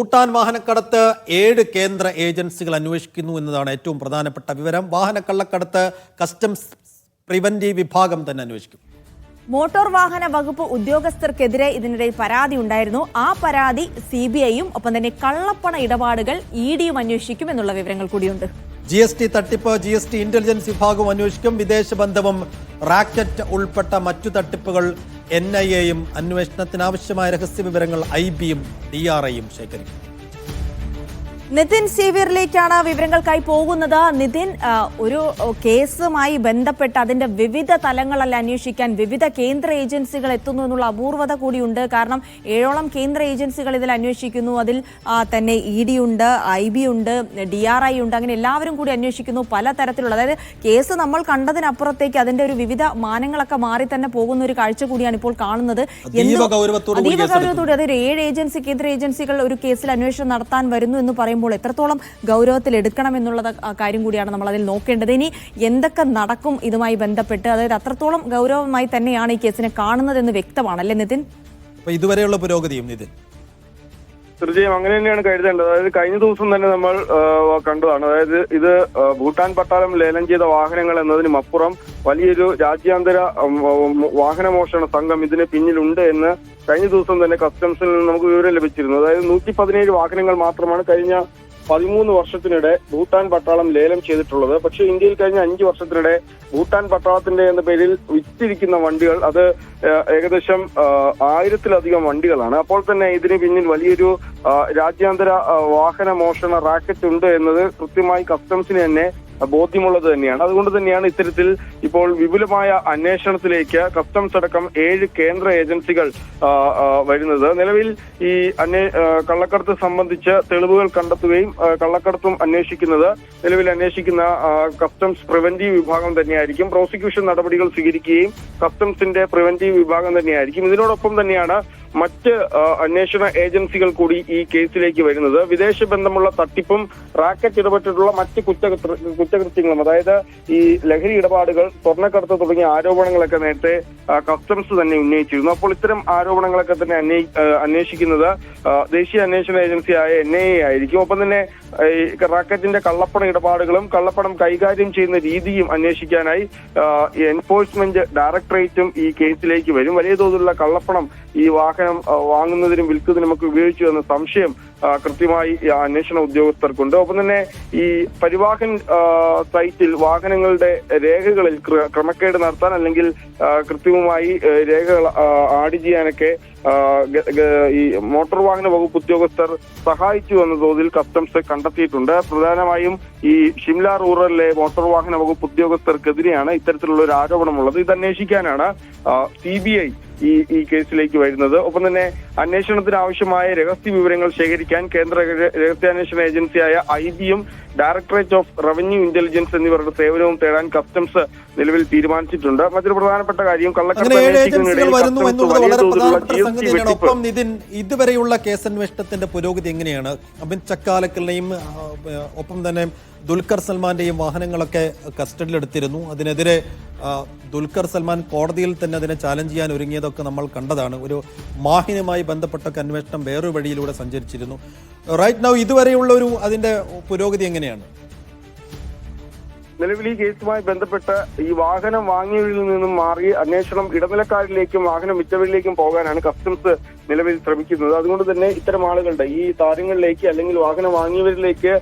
ഭൂട്ടാൻ വാഹനക്കടത്ത് 7 കേന്ദ്ര ഏജൻസികൾ അന്വേഷിക്കുന്നു എന്നതാണ് ഏറ്റവും പ്രധാനപ്പെട്ട വിവരം. വാഹനക്കള്ളക്കടത്ത് കസ്റ്റംസ് പ്രിവന്റീവ് വിഭാഗം തന്നെ അന്വേഷിക്കും. മോട്ടോർ വാഹന വകുപ്പ് ഉദ്യോഗസ്ഥർക്കെതിരെ ഇതിനിടെ പരാതി ഉണ്ടായിരുന്നു. ആ പരാതി CBIയും ഒപ്പം തന്നെ കള്ളപ്പണ ഇടപാടുകൾ EDയും അന്വേഷിക്കും എന്നുള്ള വിവരങ്ങൾ കൂടിയുണ്ട്. GST തട്ടിപ്പ് GST ഇന്റലിജൻസ് വിഭാഗവും അന്വേഷിക്കും. വിദേശ ബന്ധവും റാക്കറ്റ് ഉൾപ്പെട്ട മറ്റു തട്ടിപ്പുകൾ NIAയും അന്വേഷണത്തിനാവശ്യമായ രഹസ്യ വിവരങ്ങൾ IBയും DRIയും ശേഖരിക്കും. നിതിൻ സേവ്യറിലേക്കാണ് വിവരങ്ങൾക്കായി പോകുന്നത്. നിതിൻ, ഒരു കേസുമായി ബന്ധപ്പെട്ട് അതിന്റെ വിവിധ തലങ്ങളല്ല അന്വേഷിക്കാൻ വിവിധ കേന്ദ്ര ഏജൻസികൾ എത്തുന്നു എന്നുള്ള അപൂർവത കൂടിയുണ്ട്. കാരണം 7ഓളം കേന്ദ്ര ഏജൻസികൾ ഇതിൽ അന്വേഷിക്കുന്നു. അതിൽ തന്നെ ED ഉണ്ട്, IB ഉണ്ട്, DRI ഉണ്ട്. അങ്ങനെ എല്ലാവരും കൂടി അന്വേഷിക്കുന്നു പലതരത്തിലുള്ള. അതായത് കേസ് നമ്മൾ കണ്ടതിനപ്പുറത്തേക്ക് അതിന്റെ ഒരു വിവിധ മാനങ്ങളൊക്കെ മാറി തന്നെ പോകുന്ന ഒരു കാഴ്ച കൂടിയാണ് ഇപ്പോൾ കാണുന്നത്. അതീവ ഗൗരവത്തോടെ അതായത് 7 ഏജൻസി കേന്ദ്ര ഏജൻസികൾ ഒരു കേസിൽ അന്വേഷണം നടത്താൻ വരുന്നു എന്ന് പറയുമ്പോൾ എത്രത്തോളം ഗൗരവത്തിൽ എടുക്കണം എന്നുള്ള കാര്യം കൂടിയാണ് നമ്മൾ അതിൽ നോക്കേണ്ടത്. ഇനി എന്തൊക്കെ നടക്കും ഇതുമായി ബന്ധപ്പെട്ട്, അതായത് അത്രത്തോളം ഗൗരവമായി തന്നെയാണ് ഈ കേസിനെ കാണുന്നതെന്ന് വ്യക്തമാണല്ലേ നിതിൻ? ഇതുവരെയുള്ള പുരോഗതിയും നിതിൻ തീർച്ചയായും അങ്ങനെ തന്നെയാണ് കരുതേണ്ടത്. അതായത് കഴിഞ്ഞ ദിവസം തന്നെ നമ്മൾ കണ്ടതാണ്. അതായത് ഇത് ഭൂട്ടാൻ പട്ടാളം ലേലം ചെയ്ത വാഹനങ്ങൾ എന്നതിനും അപ്പുറം വലിയൊരു രാജ്യാന്തര വാഹനമോഷണ സംഘം ഇതിന് പിന്നിലുണ്ട് എന്ന് കഴിഞ്ഞ ദിവസം തന്നെ കസ്റ്റംസിൽ നിന്ന് നമുക്ക് വിവരം ലഭിച്ചിരുന്നു. അതായത് 117 വാഹനങ്ങൾ മാത്രമാണ് കഴിഞ്ഞ 13 വർഷത്തിനിടെ ഭൂട്ടാൻ പട്ടാളം ലേലം ചെയ്തിട്ടുള്ളത്. പക്ഷേ ഇന്ത്യയിൽ കഴിഞ്ഞ 5 വർഷത്തിനിടെ ഭൂട്ടാൻ പട്ടാളത്തിന്റെ എന്ന പേരിൽ വിറ്റിരിക്കുന്ന വണ്ടികൾ അത് ഏകദേശം 1000-ലധികം വണ്ടികളാണ്. അപ്പോൾ തന്നെ ഇതിന് പിന്നിൽ വലിയൊരു രാജ്യാന്തര വാഹന മോഷണ റാക്കറ്റ് ഉണ്ട് എന്നത് കൃത്യമായി കസ്റ്റംസിന് തന്നെ ബോധ്യമുള്ളത് തന്നെയാണ്. അതുകൊണ്ട് തന്നെയാണ് ഇത്തരത്തിൽ ഇപ്പോൾ വിപുലമായ അന്വേഷണത്തിലേക്ക് കസ്റ്റംസ് അടക്കം 7 കേന്ദ്ര ഏജൻസികൾ വരുന്നത്. നിലവിൽ ഈ കള്ളക്കടത്ത് സംബന്ധിച്ച് തെളിവുകൾ കണ്ടെത്തുകയും കള്ളക്കടത്തും നിലവിൽ അന്വേഷിക്കുന്ന കസ്റ്റംസ് പ്രിവന്റീവ് വിഭാഗം തന്നെയായിരിക്കും. പ്രോസിക്യൂഷൻ നടപടികൾ സ്വീകരിക്കുകയും കസ്റ്റംസിന്റെ പ്രിവന്റീവ് വിഭാഗം തന്നെയായിരിക്കും. ഇതിനോടൊപ്പം തന്നെയാണ് മറ്റ് അന്വേഷണ ഏജൻസികൾ കൂടി ഈ കേസിലേക്ക് വരുന്നത്. വിദേശ ബന്ധമുള്ള തട്ടിപ്പും റാക്കറ്റ് ഇടപെട്ടിട്ടുള്ള മറ്റ് കുറ്റകൃത്യങ്ങളും, അതായത് ഈ ലഹരി ഇടപാടുകൾ, സ്വർണ്ണക്കടത്ത് തുടങ്ങിയ ആരോപണങ്ങളൊക്കെ നേരത്തെ കസ്റ്റംസ് തന്നെ ഉന്നയിച്ചിരുന്നു. അപ്പോൾ ഇത്തരം ആരോപണങ്ങളൊക്കെ തന്നെ അന്വേഷിക്കുന്നത് ദേശീയ അന്വേഷണ ഏജൻസിയായ NIA ആയിരിക്കും. ഒപ്പം തന്നെ ഈ റാക്കറ്റിന്റെ കള്ളപ്പണ ഇടപാടുകളും കള്ളപ്പണം കൈകാര്യം ചെയ്യുന്ന രീതിയും അന്വേഷിക്കാനായി എൻഫോഴ്സ്മെന്റ് ഡയറക്ടറേറ്റും ഈ കേസിലേക്ക് വരും. വലിയ തോതിലുള്ള കള്ളപ്പണം ഈ വാഹനം വാങ്ങുന്നതിനും വിൽക്കുന്നതിനും ഒക്കെ ഉപയോഗിച്ചു എന്ന സംശയം കൃത്യമായി അന്വേഷണ ഉദ്യോഗസ്ഥർക്കുണ്ട്. ഒപ്പം തന്നെ ഈ പരിവാഹൻ സൈറ്റിൽ വാഹനങ്ങളുടെ രേഖകളിൽ ക്രമക്കേട് നടത്താൻ അല്ലെങ്കിൽ കൃത്യമായി രേഖകൾ ആഡ് ചെയ്യാനൊക്കെ ഈ മോട്ടോർ വാഹന വകുപ്പ് ഉദ്യോഗസ്ഥർ സഹായിച്ചു എന്ന തോതിൽ കസ്റ്റംസ് കണ്ടെത്തിയിട്ടുണ്ട്. പ്രധാനമായും ഈ ഷിംല റൂറലിലെ മോട്ടോർ വാഹന വകുപ്പ് ഉദ്യോഗസ്ഥർക്കെതിരെയാണ് ഇത്തരത്തിലുള്ള ഒരു ആരോപണമുള്ളത്. ഇത് അന്വേഷിക്കാനാണ് CBI ഈ കേസിലേക്ക് വരുന്നത്. ഒപ്പം തന്നെ അന്വേഷണത്തിന് ആവശ്യമായ രഹസ്യ വിവരങ്ങൾ ശേഖരിക്കാൻ കേന്ദ്ര രഹസ്യാന്വേഷണ ഏജൻസിയായ IBയും ഡയറക്ടറേറ്റ് ഓഫ് റവന്യൂ ഇന്റലിജൻസ് എന്നിവരുടെ സേവനവും തേടാൻ കസ്റ്റംസ് നിലവിൽ തീരുമാനിച്ചിട്ടുണ്ട്. മറ്റൊരു പ്രധാനപ്പെട്ട കാര്യം ഒപ്പം നിതിൻ, ഇതുവരെയുള്ള കേസന്വേഷണത്തിന്റെ പുരോഗതി എങ്ങനെയാണ്? അമിത് ചക്കാലക്കലിനെയും ഒപ്പം തന്നെ ദുൽഖർ സൽമാന്റെയും വാഹനങ്ങളൊക്കെ കസ്റ്റഡിയിലെടുത്തിരുന്നു. അതിനെതിരെ ദുൽഖർ സൽമാൻ കോടതിയിൽ തന്നെ അതിനെ ചാലഞ്ച് ചെയ്യാൻ ഒരുങ്ങിയതൊക്കെ നമ്മൾ കണ്ടതാണ്. ഒരു മാഹിനുമായി ബന്ധപ്പെട്ടൊക്കെ അന്വേഷണം വേറൊരു വഴിയിലൂടെ സഞ്ചരിച്ചിരുന്നു. റൈറ്റ് നൗ ഇതുവരെയുള്ള അതിന്റെ പുരോഗതി എങ്ങനെയാണ്? നിലവിൽ ഈ കേസുമായി ബന്ധപ്പെട്ട് ഈ വാഹനം വാങ്ങിയവരിൽ നിന്നും മാറി അന്വേഷണം ഇടനിലക്കാരിലേക്കും വാഹനം വിറ്റവരിലേക്കും പോകാനാണ് കസ്റ്റംസ് നിലവിൽ ശ്രമിക്കുന്നത്. അതുകൊണ്ട് തന്നെ ഇത്തരം ആളുകളുടെ ഈ താരങ്ങളിലേക്ക് അല്ലെങ്കിൽ വാഹനം വാങ്ങിയവരിലേക്ക്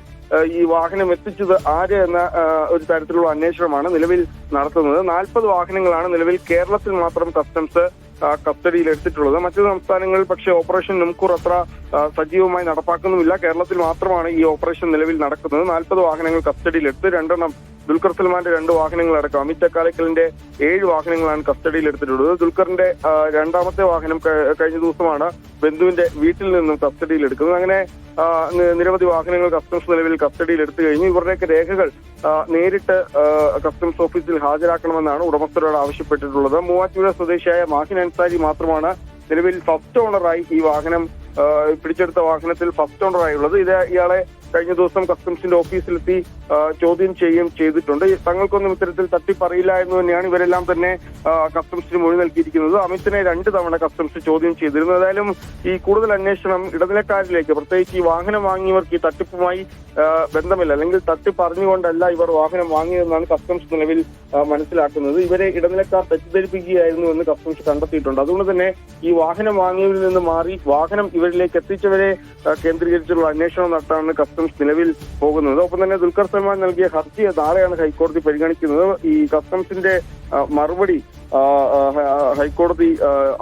ഈ വാഹനം എത്തിച്ചത് ആര് എന്ന ഒരു തരത്തിലുള്ള അന്വേഷണമാണ് നിലവിൽ നടത്തുന്നത്. 40 വാഹനങ്ങളാണ് നിലവിൽ കേരളത്തിൽ മാത്രം കസ്റ്റംസ് കസ്റ്റഡിയിൽ എടുത്തിട്ടുള്ളത്. മറ്റു സംസ്ഥാനങ്ങളിൽ പക്ഷേ ഓപ്പറേഷൻ നുംകൂർ അത്ര സജീവമായി നടപ്പാക്കുന്നുമില്ല. കേരളത്തിൽ മാത്രമാണ് ഈ ഓപ്പറേഷൻ നിലവിൽ നടക്കുന്നത്. 40 വാഹനങ്ങൾ കസ്റ്റഡിയിലെടുത്ത് 2 ദുൽഖർ സൽമാന്റെ 2 വാഹനങ്ങളടക്കം അമിത് ചക്കാലക്കലിന്റെ 7 വാഹനങ്ങളാണ് കസ്റ്റഡിയിൽ എടുത്തിട്ടുള്ളത്. ദുൽഖറിന്റെ 2ാമത്തെ വാഹനം കഴിഞ്ഞ ദിവസമാണ് ബന്ധുവിന്റെ വീട്ടിൽ നിന്നും കസ്റ്റഡിയിൽ എടുക്കുന്നത്. അങ്ങനെ നിരവധി വാഹനങ്ങൾ കസ്റ്റംസ് നിലവിൽ കസ്റ്റഡിയിൽ എടുത്തു കഴിഞ്ഞു. ഇവരുടെയൊക്കെ രേഖകൾ നേരിട്ട് കസ്റ്റംസ് ഓഫീസിൽ ഹാജരാക്കണമെന്നാണ് ഉടമസ്ഥരോട് ആവശ്യപ്പെട്ടിട്ടുള്ളത്. മൂവാറ്റുപുഴ സ്വദേശിയായ മാഹിൻ അൻസാരി മാത്രമാണ് നിലവിൽ ഫസ്റ്റ് ഓണറായി ഈ വാഹനം പിടിച്ചെടുത്ത വാഹനത്തിൽ ഫസ്റ്റ് ഓണറായുള്ളത്. ഇയാളെ കഴിഞ്ഞ ദിവസം കസ്റ്റംസിന്റെ ഓഫീസിലെത്തി ചോദ്യം ചെയ്യുകയും ചെയ്തിട്ടുണ്ട്. തങ്ങൾക്കൊന്നും ഇത്തരത്തിൽ തട്ടിപ്പറിയില്ല എന്ന് തന്നെയാണ് ഇവരെല്ലാം തന്നെ കസ്റ്റംസിന് മൊഴി നൽകിയിരിക്കുന്നത്. അമിത്തിനെ 2 തവണ കസ്റ്റംസ് ചോദ്യം ചെയ്തിരുന്നു. ഏതായാലും ഈ കൂടുതൽ അന്വേഷണം ഇടനിലക്കാരിലേക്ക്, പ്രത്യേകിച്ച് ഈ വാഹനം വാങ്ങിയവർക്ക് ഈ തട്ടിപ്പുമായി ബന്ധമില്ല, അല്ലെങ്കിൽ തട്ടിപ്പ് അറിഞ്ഞുകൊണ്ടല്ല ഇവർ വാഹനം വാങ്ങിയതെന്നാണ് കസ്റ്റംസ് നിലവിൽ മനസ്സിലാക്കുന്നത്. ഇവരെ ഇടനിലക്കാർ തെറ്റിദ്ധരിപ്പിക്കുകയായിരുന്നു എന്ന് കസ്റ്റംസ് കണ്ടെത്തിയിട്ടുണ്ട്. അതുകൊണ്ട് തന്നെ ഈ വാഹനം വാങ്ങിയവരിൽ നിന്ന് മാറി വാഹനം ഇവരിലേക്ക് എത്തിച്ചവരെ കേന്ദ്രീകരിച്ചുള്ള അന്വേഷണം നടത്താനാണ് കസ്റ്റംസ് നിലവിൽ പോകുന്നത്. ഒപ്പം തന്നെ ദുൽഖർ സൽമാൻ നൽകിയ ഹർജി നാളെയാണ് ഹൈക്കോടതി പരിഗണിക്കുന്നത്. ഈ കസ്റ്റംസിന്റെ മറുപടി ഹൈക്കോടതി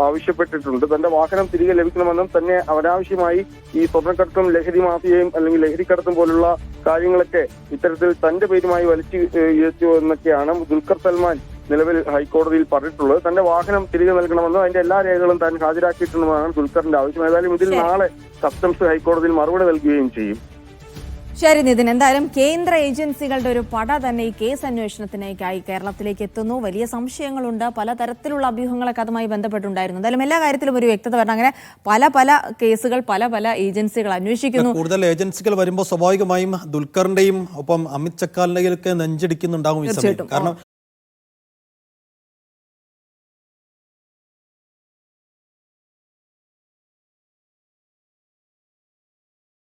ആവശ്യപ്പെട്ടിട്ടുണ്ട്. തന്റെ വാഹനം തിരികെ ലഭിക്കണമെന്നും തന്നെ അനാവശ്യമായി ഈ സ്വർണ്ണക്കടത്തും ലഹരി മാഫിയയും അല്ലെങ്കിൽ ലഹരിക്കടത്തും പോലുള്ള കാര്യങ്ങളൊക്കെ ഇത്തരത്തിൽ തന്റെ പേരുമായി വലിച്ചു ഇഴച്ചു എന്നൊക്കെയാണ് ദുൽഖർ സൽമാൻ നിലവിൽ ഹൈക്കോടതിയിൽ പറഞ്ഞിട്ടുള്ളത്. തന്റെ വാഹനം തിരികെ നൽകണമെന്നും അതിന്റെ എല്ലാ രേഖകളും താൻ ഹാജരാക്കിയിട്ടുണ്ടെന്നാണ് ദുൽഖറിന്റെ ആവശ്യം. ഏതായാലും ഇതിൽ നാളെ കസ്റ്റംസ് ഹൈക്കോടതിയിൽ മറുപടി നൽകുകയും ചെയ്യും. ശരി നിതിൻ, എന്തായാലും കേന്ദ്ര ഏജൻസികളുടെ ഒരു പട തന്നെ ഈ കേസ് അന്വേഷണത്തിനായി കേരളത്തിലേക്ക് എത്തുന്നു. വലിയ സംശയങ്ങളുണ്ട്, പലതരത്തിലുള്ള അഭ്യൂഹങ്ങളൊക്കെ അതുമായി ബന്ധപ്പെട്ടുണ്ടായിരുന്നു. എന്തായാലും എല്ലാ കാര്യത്തിലും ഒരു വ്യക്തത വരണം. അങ്ങനെ പല കേസുകൾ പല ഏജൻസികൾ അന്വേഷിക്കുന്നു. കൂടുതൽ ഏജൻസികൾ വരുമ്പോൾ സ്വാഭാവികമായും ദുൽഖറിന്റെയും ഒപ്പം അമിത് ചക്കാലിന്റെയും ഒക്കെ നെഞ്ചിടിക്കുന്നുണ്ടാകും ഈ സമയം. കാരണം